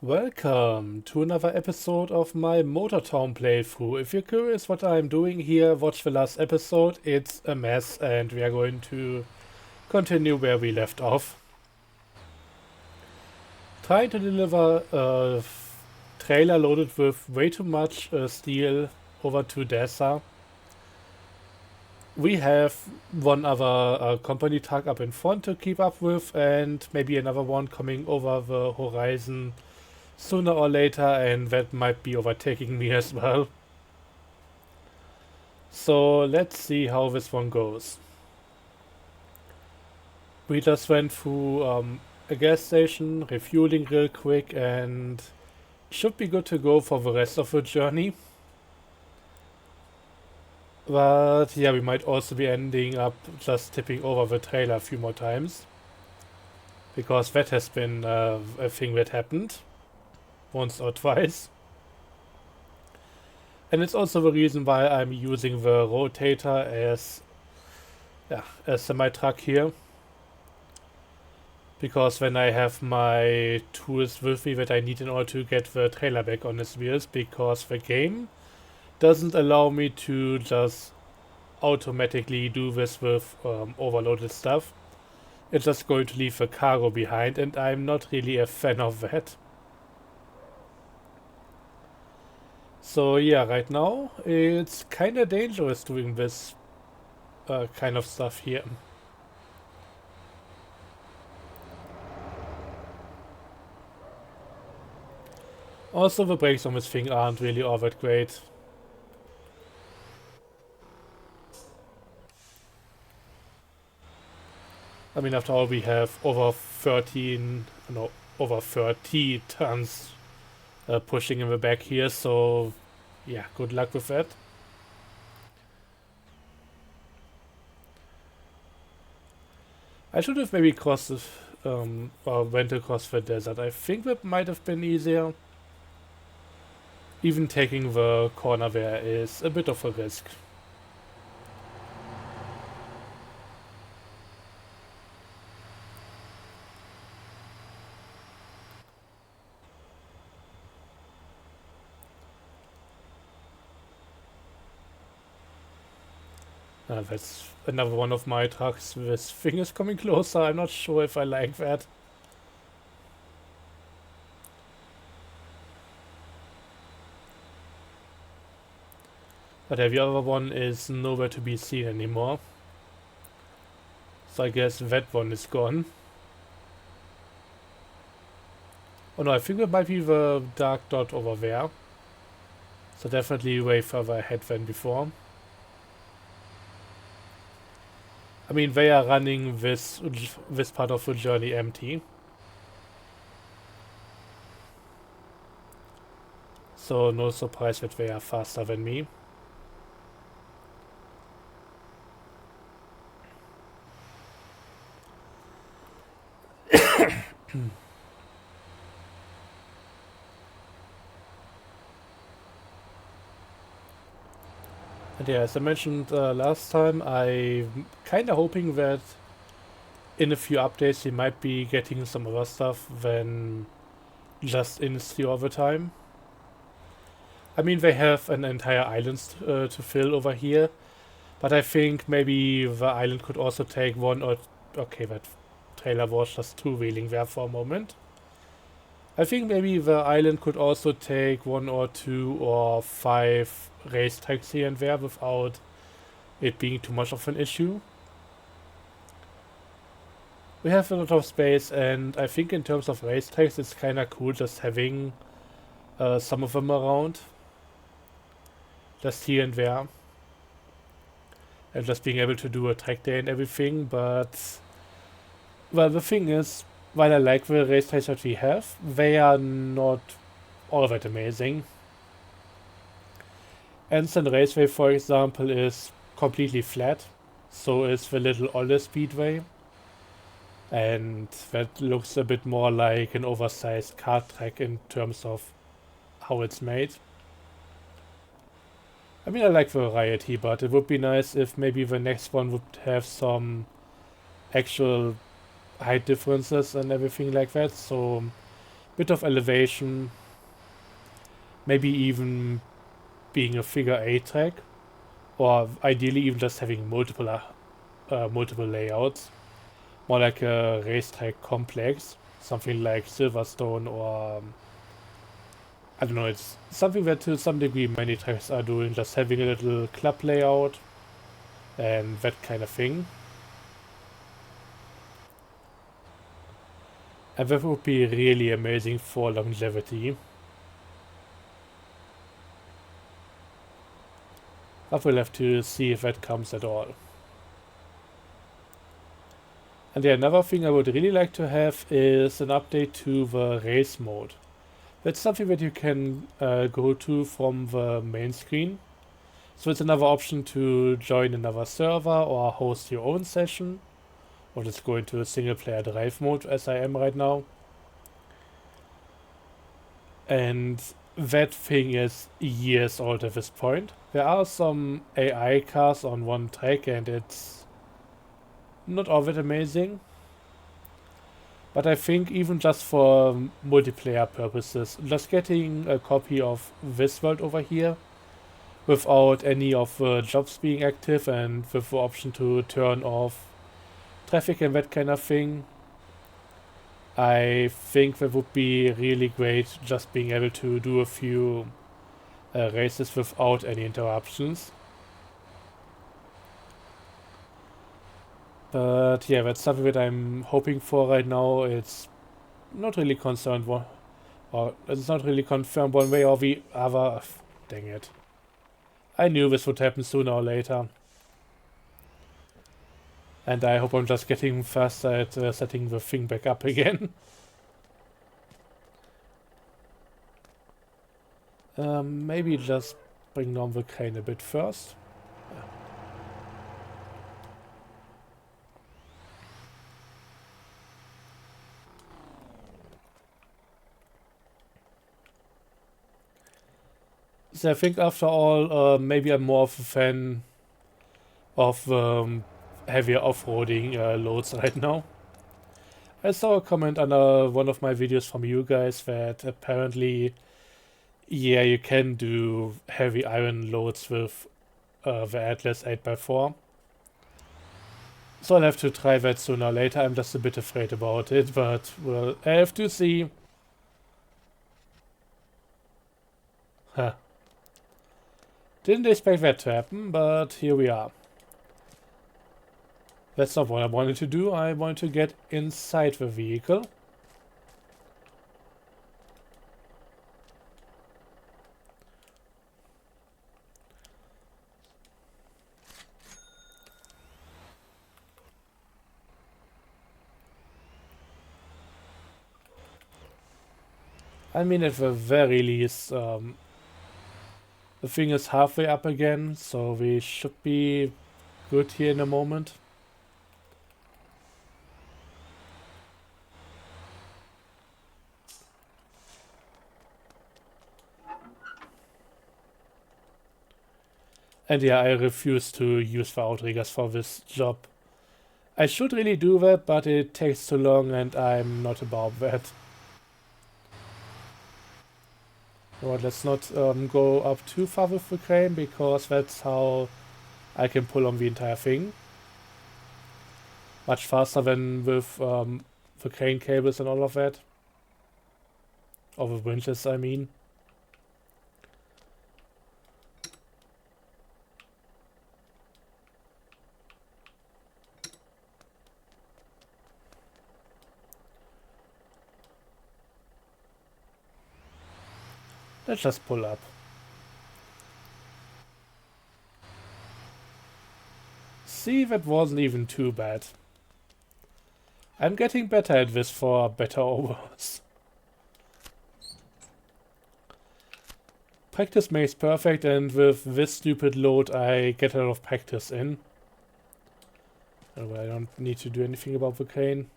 Welcome to another episode of my Motortown playthrough. If you're curious what I'm doing here, watch the last episode. It's a mess and we are going to continue where we left off. Trying to deliver a trailer loaded with way too much steel over to Dasa. We have one other company truck up in front to keep up with and maybe another one coming over the horizon sooner or later, and that might be overtaking me as well. So let's see how this one goes. We just went through a gas station, refueling real quick, and should be good to go for the rest of the journey. But yeah, we might also be ending up just tipping over the trailer a few more times. Because that has been a thing that happened once or twice. And it's also the reason why I'm using the rotator as a semi-truck here. Because when I have my tools with me that I need in order to get the trailer back on its wheels, because the game doesn't allow me to just automatically do this with overloaded stuff. It's just going to leave the cargo behind, and I'm not really a fan of that. So yeah, right now it's kinda dangerous doing this kind of stuff here. Also, the brakes on this thing aren't really all that great. I mean, after all, we have over 30 tons pushing in the back here, so yeah, good luck with that. I should have maybe crossed or went across the desert. I think that might have been easier. Even taking the corner there is a bit of a risk. That's another one of my trucks. This thing is coming closer. I'm not sure if I like that. But the other one is nowhere to be seen anymore. So I guess that one is gone. Oh no, I think it might be the dark dot over there. So definitely way further ahead than before. I mean, they are running this part of the journey empty. So no surprise that they are faster than me. And yeah, as I mentioned last time, I'm kinda hoping that in a few updates we might be getting some other stuff than just industry all the time. I mean, they have an entire island to fill over here, but I think maybe the island could also take one or... Okay, that trailer was just two-wheeling there for a moment. I think maybe the island could also take 1 or 2 or 5 racetracks here and there without it being too much of an issue. We have a lot of space, and I think in terms of racetracks it's kinda cool just having some of them around. Just here and there. And just being able to do a track day and everything, but... Well, the thing is, while I like the racetracks that we have, they are not all that amazing. Anson Raceway, for example, is completely flat. So is the little Olle Speedway. And that looks a bit more like an oversized kart track in terms of how it's made. I mean, I like the variety, but it would be nice if maybe the next one would have some actual height differences and everything like that. So bit of elevation, maybe even being a figure 8 track, or ideally even just having multiple layouts, more like a racetrack complex, something like Silverstone or I don't know. It's something that to some degree many tracks are doing, just having a little club layout and that kind of thing. And that would be really amazing for longevity. But we'll have to see if that comes at all. And yeah, another thing I would really like to have is an update to the race mode. That's something that you can go to from the main screen. So it's another option to join another server or host your own session, or just go into a single player drive mode as I am right now. And that thing is years old at this point. There are some AI cars on one track and it's not all that amazing. But I think even just for multiplayer purposes, just getting a copy of this world over here without any of the jobs being active and with the option to turn off traffic and that kind of thing, I think that would be really great, just being able to do a few races without any interruptions. But yeah, that's something that I'm hoping for right now. It's not really concerned or it's not really confirmed one way or the other. Dang it. I knew this would happen sooner or later. And I hope I'm just getting faster at setting the thing back up again. Maybe just bring down the crane a bit first. So I think after all, maybe I'm more of a fan of heavier off-roading loads right now. I saw a comment under one of my videos from you guys that apparently, yeah, you can do heavy iron loads with the Atlas 8x4. So I'll have to try that sooner or later. I'm just a bit afraid about it, but we'll have to see. Huh. Didn't expect that to happen, but here we are. That's not what I wanted to do. I wanted to get inside the vehicle. I mean, at the very least, the thing is halfway up again, so we should be good here in a moment. And yeah, I refuse to use the outriggers for this job. I should really do that, but it takes too long and I'm not about that. Alright, let's not go up too far with the crane, because that's how I can pull on the entire thing. Much faster than with the crane cables and all of that. Or the winches, I mean. Let's just pull up. See, that wasn't even too bad. I'm getting better at this for better or worse. Practice makes perfect, and with this stupid load I get a lot of practice in. I don't need to do anything about the crane.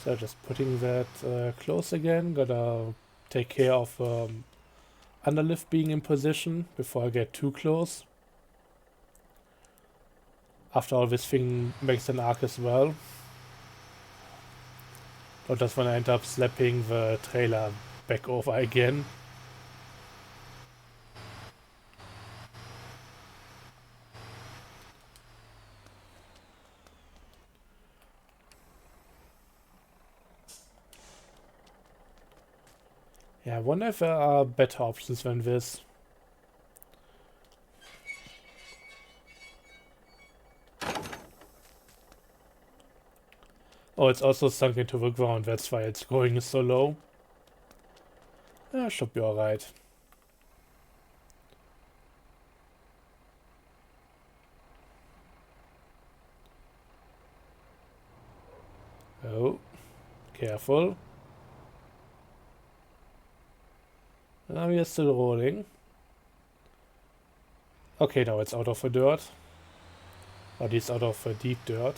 So just putting that close again. Gotta take care of underlift being in position before I get too close. After all, this thing makes an arc as well. Or just when I end up slapping the trailer back over again. Yeah, I wonder if there are better options than this. Oh, it's also sunk into the ground, that's why it's going so low. Should be alright. Oh, careful. Now we are still rolling. Okay, now it's out of the dirt. Or at least out of the deep dirt.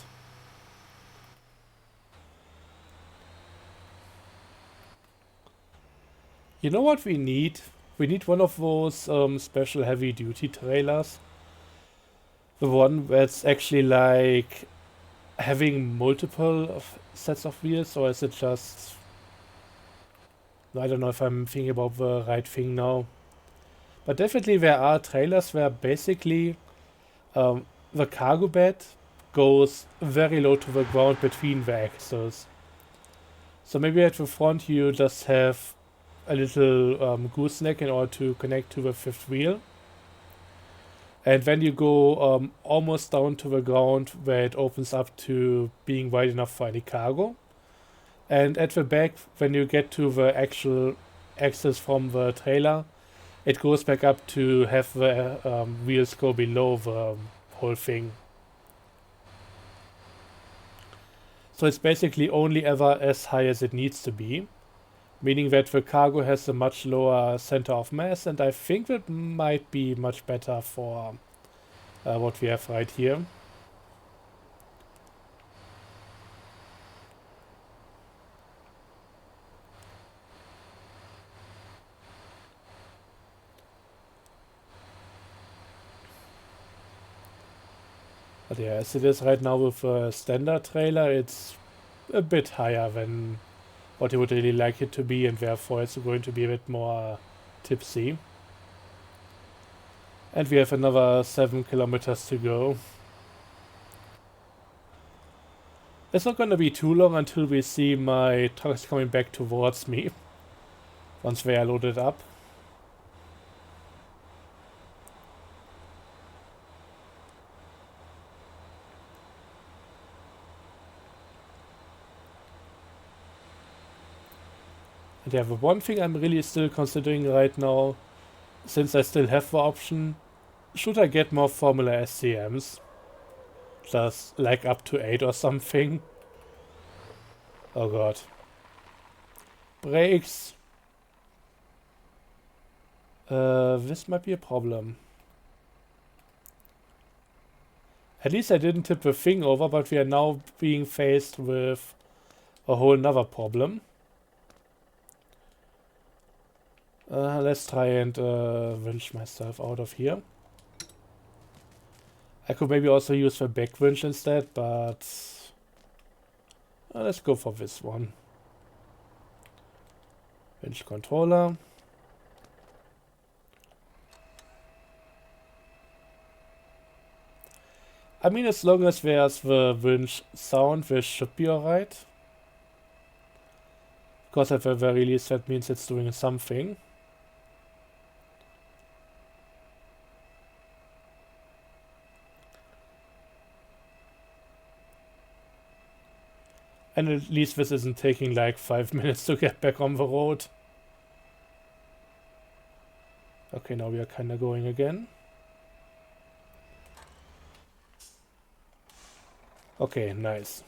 You know what we need? We need one of those special heavy duty trailers. The one that's actually like having multiple sets of wheels, or is it just... I don't know if I'm thinking about the right thing now. But definitely there are trailers where basically the cargo bed goes very low to the ground between the axles. So maybe at the front you just have a little gooseneck in order to connect to the fifth wheel. And then you go almost down to the ground where it opens up to being wide enough for any cargo. And at the back, when you get to the actual axis from the trailer, it goes back up to have the wheels go below the whole thing. So it's basically only ever as high as it needs to be, meaning that the cargo has a much lower center of mass, and I think that might be much better for what we have right here. But yeah, as it is right now with a standard trailer, it's a bit higher than what you would really like it to be, and therefore it's going to be a bit more tipsy. And we have another 7 kilometers to go. It's not going to be too long until we see my trucks coming back towards me once they are loaded up. And yeah, the one thing I'm really still considering right now, since I still have the option, should I get more Formula SCMs? Just like up to 8 or something. Oh god. Brakes. This might be a problem. At least I didn't tip the thing over, but we are now being faced with a whole nother problem. Let's try and winch myself out of here. I could maybe also use the back winch instead, but let's go for this one. Winch controller. I mean, as long as there's the winch sound, this should be alright. Because at the very least that means it's doing something. And at least this isn't taking like 5 minutes to get back on the road. Okay, now we are kinda going again. Okay, nice.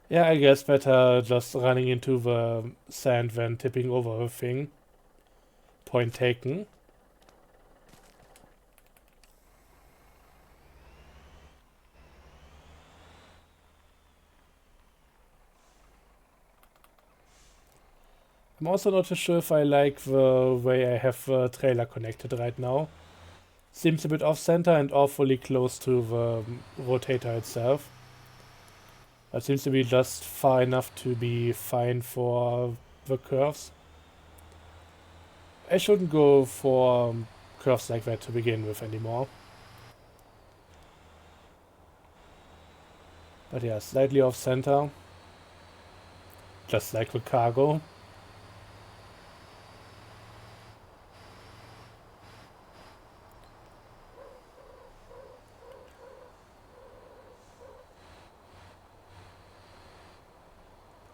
Yeah, I guess better just running into the sand than tipping over the thing. Point taken. I'm also not too sure if I like the way I have the trailer connected right now. Seems a bit off-center and awfully close to the rotator itself. It seems to be just far enough to be fine for the curves. I shouldn't go for curves like that to begin with anymore. But yeah, slightly off-center. Just like the cargo.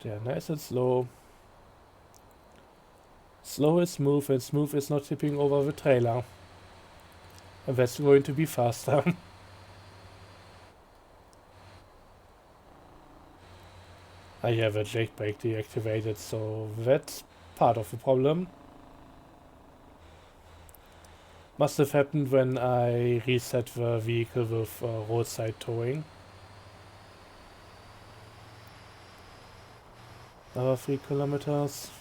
Yeah, nice and slow. Slow is smooth and smooth is not tipping over the trailer. And that's going to be faster. I have a jake brake deactivated, so that's part of the problem. Must have happened when I reset the vehicle with roadside towing. Another 3 kilometers.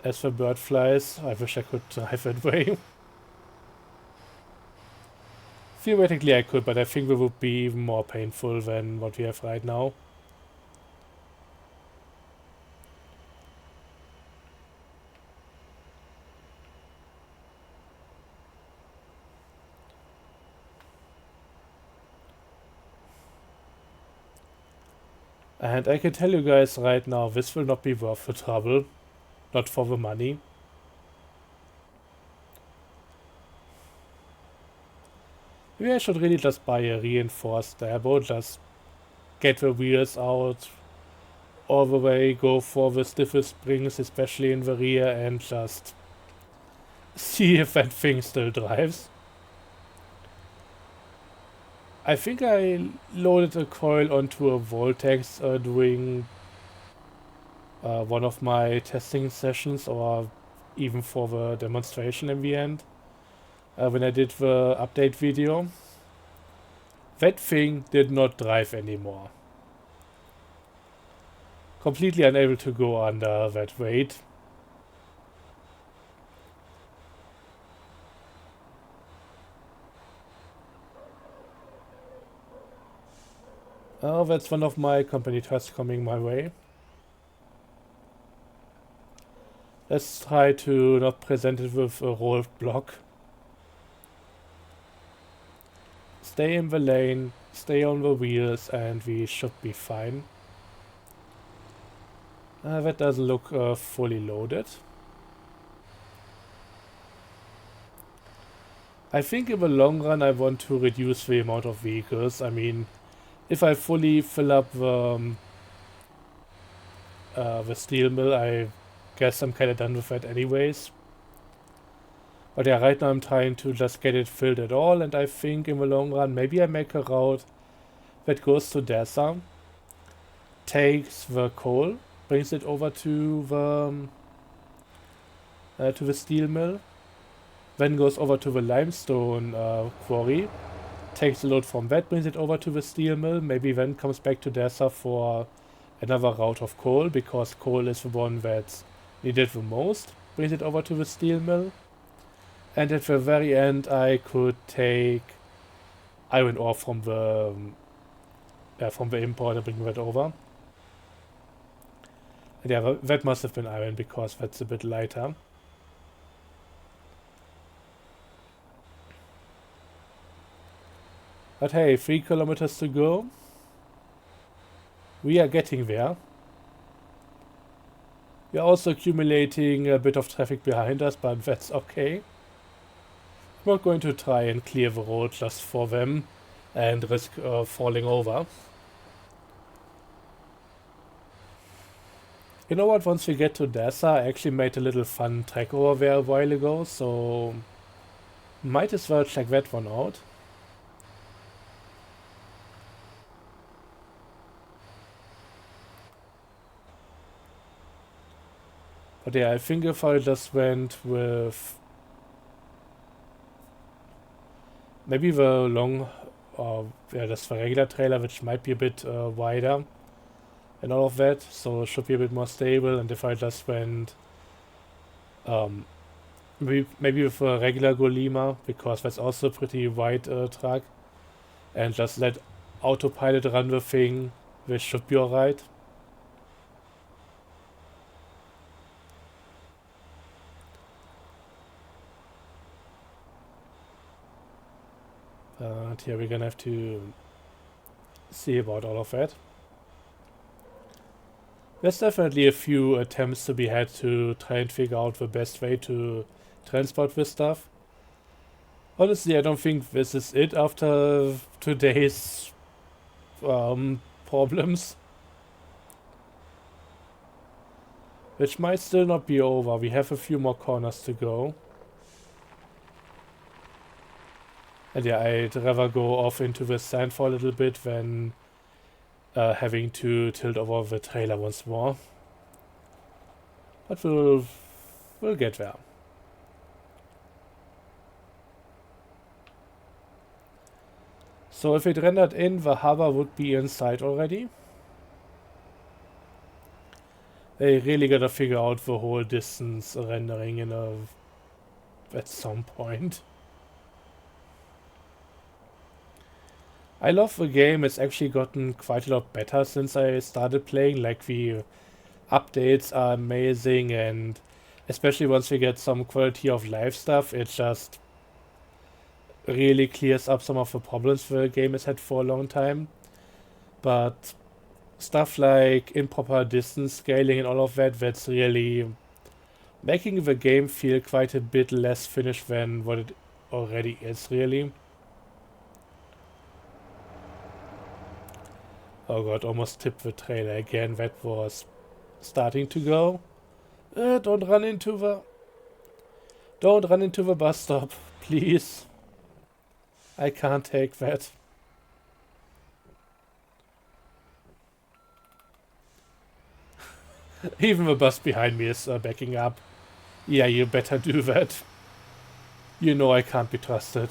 As for bird flies, I wish I could drive that way. Theoretically I could, but I think it would be even more painful than what we have right now. And I can tell you guys right now, this will not be worth the trouble. Not for the money. Maybe I should really just buy a reinforced turbo, just get the wheels out all the way, go for the stiffest springs, especially in the rear, and just see if that thing still drives. I think I loaded a coil onto a Voltex during one of my testing sessions, or even for the demonstration in the end, when I did the update video. That thing did not drive anymore. Completely unable to go under that weight. Oh, that's one of my company trucks coming my way. Let's try to not present it with a roadblock. Stay in the lane, stay on the wheels, and we should be fine. That doesn't look fully loaded. I think in the long run I want to reduce the amount of vehicles. I mean, if I fully fill up the steel mill, I guess I'm kind of done with that anyways. But yeah, right now I'm trying to just get it filled at all, and I think in the long run maybe I make a route that goes to Dasa, takes the coal, brings it over to the steel mill, then goes over to the limestone quarry, takes the load from that, brings it over to the steel mill, maybe then comes back to Dasa for another route of coal, because coal is the one that's needed the most, brings it over to the steel mill, and at the very end I could take iron ore from the import and bring that over. And yeah, that must have been iron because that's a bit lighter. But hey, 3 kilometers to go. We are getting there. We are also accumulating a bit of traffic behind us, but that's okay. I'm not going to try and clear the road just for them and risk falling over. You know what, once we get to Dasa, I actually made a little fun track over there a while ago, so might as well check that one out. But yeah, I think if I just went with maybe the long, yeah, that's the regular trailer, which might be a bit wider. and all of that, so it should be a bit more stable. And if I just went um, maybe with a regular Golema, because that's also a pretty wide track, and just let autopilot run the thing, this should be alright. But yeah, we're gonna have to see about all of that. There's definitely a few attempts to be had to try and figure out the best way to transport this stuff. Honestly, I don't think this is it after today's problems. Which might still not be over. We have a few more corners to go. And yeah, I'd rather go off into the sand for a little bit than having to tilt over the trailer once more. But we'll get there. So if it rendered in, the hover would be inside already. They really gotta figure out the whole distance rendering at some point. I love the game. It's actually gotten quite a lot better since I started playing. Like, the updates are amazing, and especially once we get some quality of life stuff, it just really clears up some of the problems the game has had for a long time. But stuff like improper distance scaling and all of that, that's really making the game feel quite a bit less finished than what it already is, really. Oh god, almost tipped the trailer again. That was starting to go. Don't run into the bus stop, please. I can't take that. Even the bus behind me is backing up. Yeah, you better do that. You know I can't be trusted.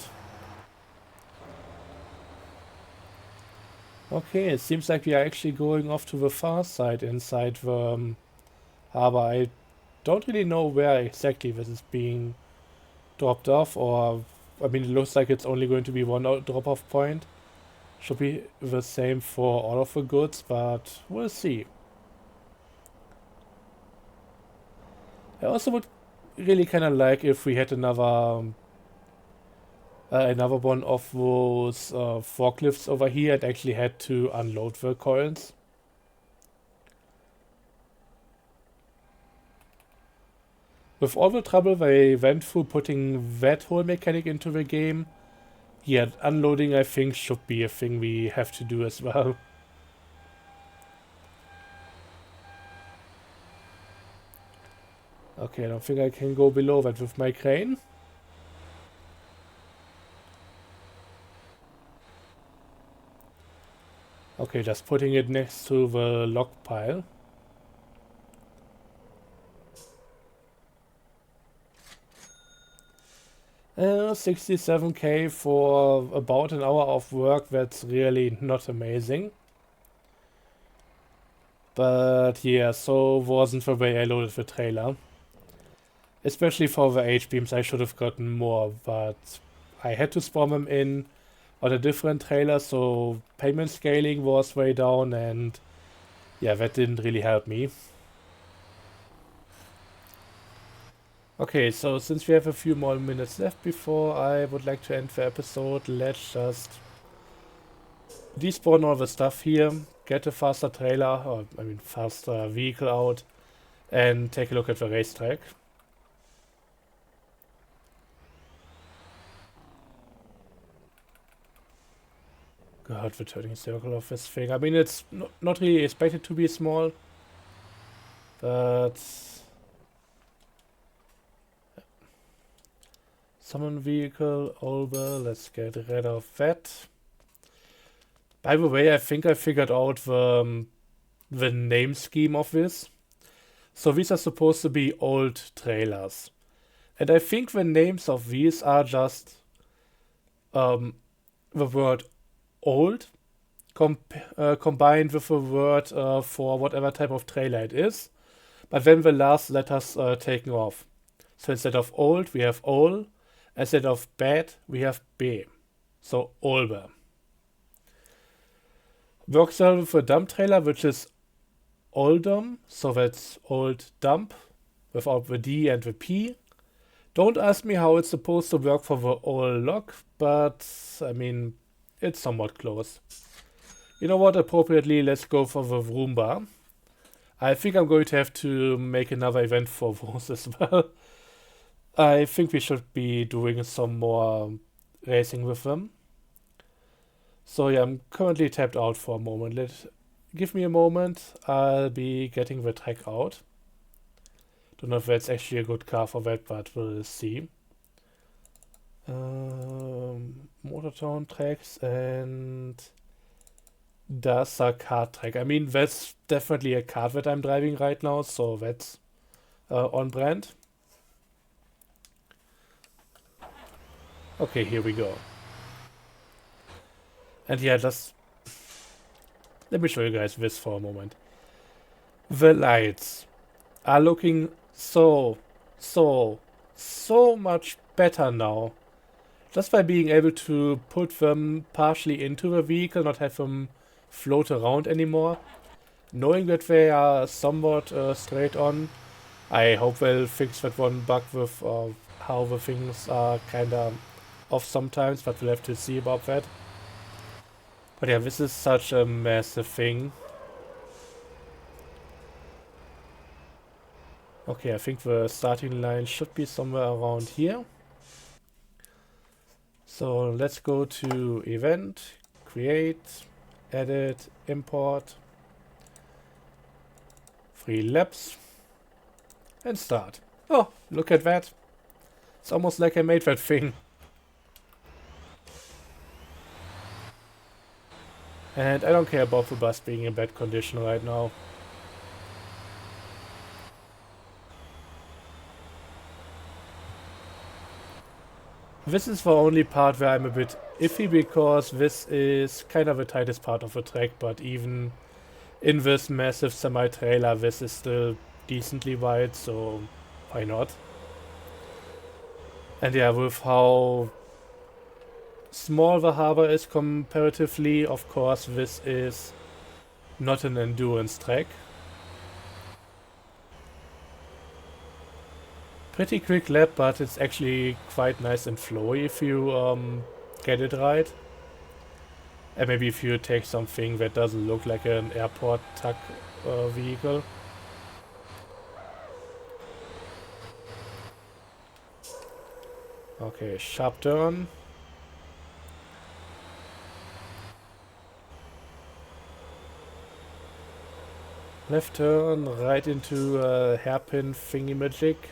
Okay, it seems like we are actually going off to the far side inside the harbor. I don't really know where exactly this is being dropped off, or I mean, it looks like it's only going to be one drop-off point. Should be the same for all of the goods, but we'll see. I also would really kind of like if we had another one of those forklifts over here and actually had to unload the coils. With all the trouble they went through putting that whole mechanic into the game, yeah, unloading I think should be a thing we have to do as well. Okay, I don't think I can go below that with my crane. Okay, just putting it next to the log pile. Uh, 67k for about an hour of work, that's really not amazing. But yeah, so wasn't the way I loaded the trailer. Especially for the H-beams, I should have gotten more, but I had to spawn them in on a different trailer, so payment scaling was way down, and yeah, that didn't really help me. Okay, so since we have a few more minutes left before I would like to end the episode, let's just despawn all the stuff here, get a faster trailer, or I mean faster vehicle out, and take a look at the racetrack. God, the turning circle of this thing. I mean, it's not really expected to be small, but summon vehicle over. Let's get rid of that. By the way, I think I figured out the name scheme of this. So these are supposed to be old trailers, and I think the names of these are just the word old combined with a word for whatever type of trailer it is, but then the last letters taken off. So instead of old, we have ol. Instead of bad, we have b. So olbe. Works well with a dump trailer, which is oldum, so that's old dump, without the D and the P. Don't ask me how it's supposed to work for the old lock, but I mean, it's somewhat close. You know what, appropriately, let's go for the Roomba. I think I'm going to have to make another event for those as well. I think we should be doing some more racing with them. So yeah, I'm currently tapped out for a moment. Give me a moment. I'll be getting the track out. Don't know if that's actually a good car for that, but we'll see. Motortown tracks and Dasa kart track. I mean, that's definitely a car that I'm driving right now, so that's on brand. Okay, here we go. And yeah, let me show you guys this for a moment. The lights are looking so much better now. Just by being able to put them partially into the vehicle, not have them float around anymore. Knowing that they are somewhat straight on, I hope they'll fix that one bug with how the things are kinda off sometimes, but we'll have to see about that. But yeah, this is such a massive thing. Okay, I think the starting line should be somewhere around here. So let's go to event, create, edit, import, 3 laps, and start. Oh, look at that. It's almost like I made that thing. And I don't care about the bus being in bad condition right now. This is the only part where I'm a bit iffy, because this is kind of the tightest part of the track, but even in this massive semi-trailer, this is still decently wide, so why not? And yeah, with how small the harbor is comparatively, of course, this is not an endurance track. Pretty quick lap, but it's actually quite nice and flowy if you get it right. And maybe if you take something that doesn't look like an airport tug vehicle. Okay, sharp turn. Left turn, right into a hairpin thingy-magic.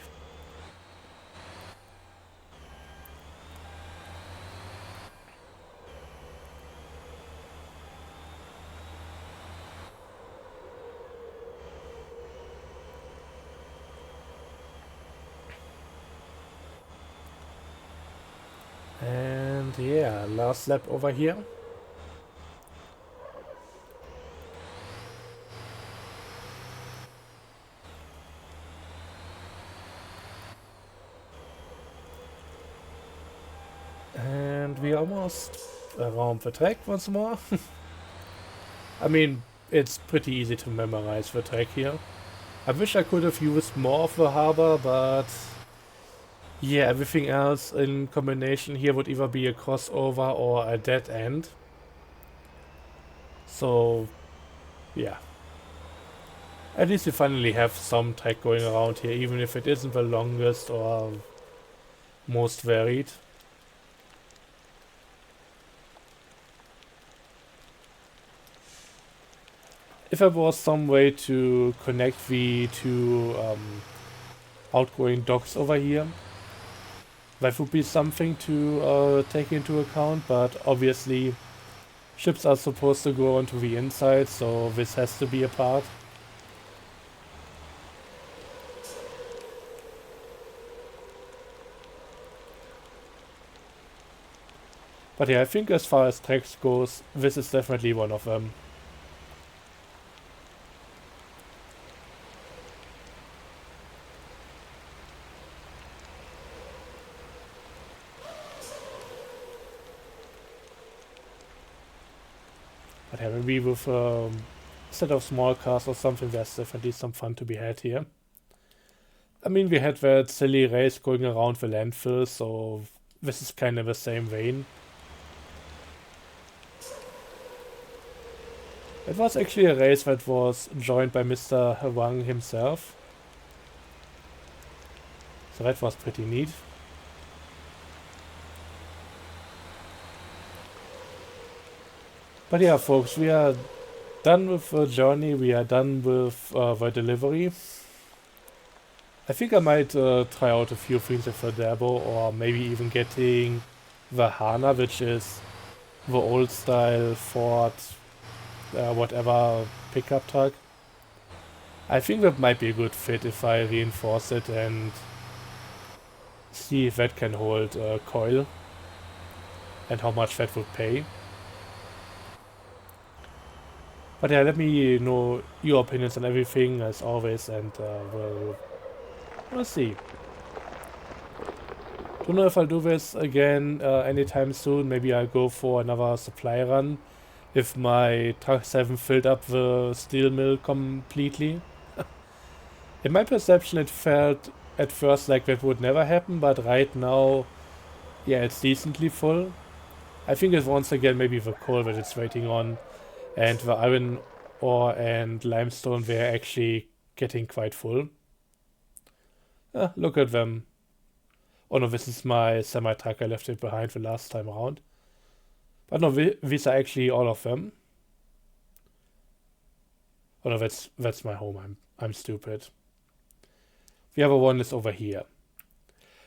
And yeah, last lap over here. And we almost around the track once more. I mean, it's pretty easy to memorize the track here. I wish I could have used more of the harbor, but yeah, everything else in combination here would either be a crossover or a dead end. So, yeah. At least we finally have some track going around here, even if it isn't the longest or most varied. If there was some way to connect the two outgoing docks over here, that would be something to take into account, but obviously ships are supposed to go onto the inside, so this has to be a part. But yeah, I think as far as tracks goes, this is definitely one of them. But yeah, maybe with set of small cars or something, there's definitely some fun to be had here. I mean, we had that silly race going around the landfill, so this is kind of the same vein. It was actually a race that was joined by Mr. Wang himself, so that was pretty neat. But yeah, folks, we are done with the journey, we are done with the delivery. I think I might try out a few things with the Dabo, or maybe even getting the Hana, which is the old style Ford, whatever pickup truck. I think that might be a good fit if I reinforce it and see if that can hold coil and how much that would pay. But yeah, let me know your opinions on everything as always, and we'll see. Don't know if I'll do this again anytime soon. Maybe I'll go for another supply run if my trucks haven't filled up the steel mill completely. In my perception, it felt at first like that would never happen, but right now, yeah, it's decently full. I think it's once again maybe the coal that it's waiting on, and the iron ore and limestone were actually getting quite full. Look at them. Oh no, this is my semi-truck. I left it behind the last time around. But no, these are actually all of them. Oh no, that's my home. I'm stupid. The other one is over here.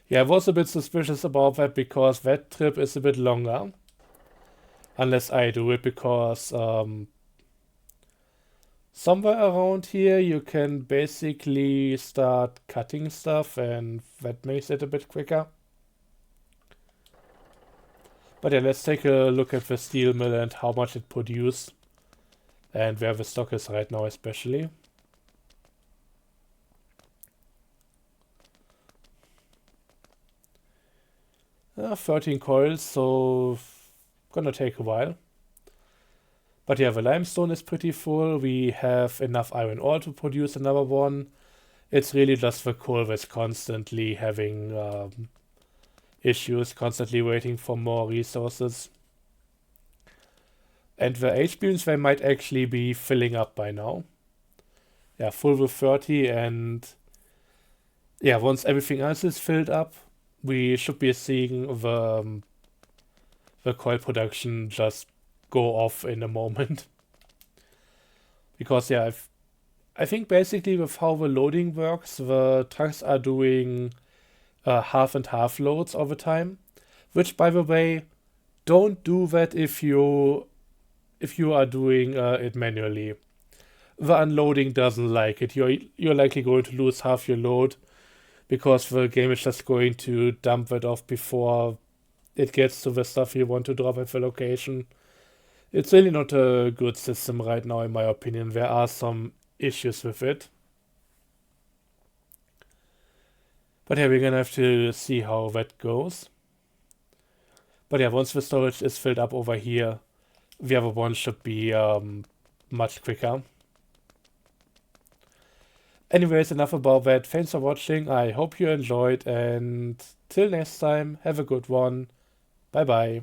Yeah, I was a bit suspicious about that because that trip is a bit longer. Unless I do it, because somewhere around here you can basically start cutting stuff and that makes it a bit quicker. But yeah, let's take a look at the steel mill and how much it produced and where the stock is right now especially. Uh, 13 coils, so gonna take a while. But yeah, the limestone is pretty full. We have enough iron ore to produce another one. It's really just the coal that's constantly having issues, constantly waiting for more resources. And the H-beams, they might actually be filling up by now. Yeah, full with 30, and yeah, once everything else is filled up, we should be seeing the coil production just go off in a moment. Because yeah, I think basically with how the loading works, the trucks are doing half and half loads all the time. Which, by the way, don't do that if you are doing it manually. The unloading doesn't like it. You're likely going to lose half your load because the game is just going to dump it off before it gets to the stuff you want to drop at the location. It's really not a good system right now, in my opinion. There are some issues with it. But yeah, we're gonna have to see how that goes. But yeah, once the storage is filled up over here, the other one should be much quicker. Anyways, enough about that. Thanks for watching. I hope you enjoyed, and till next time, have a good one. Bye bye.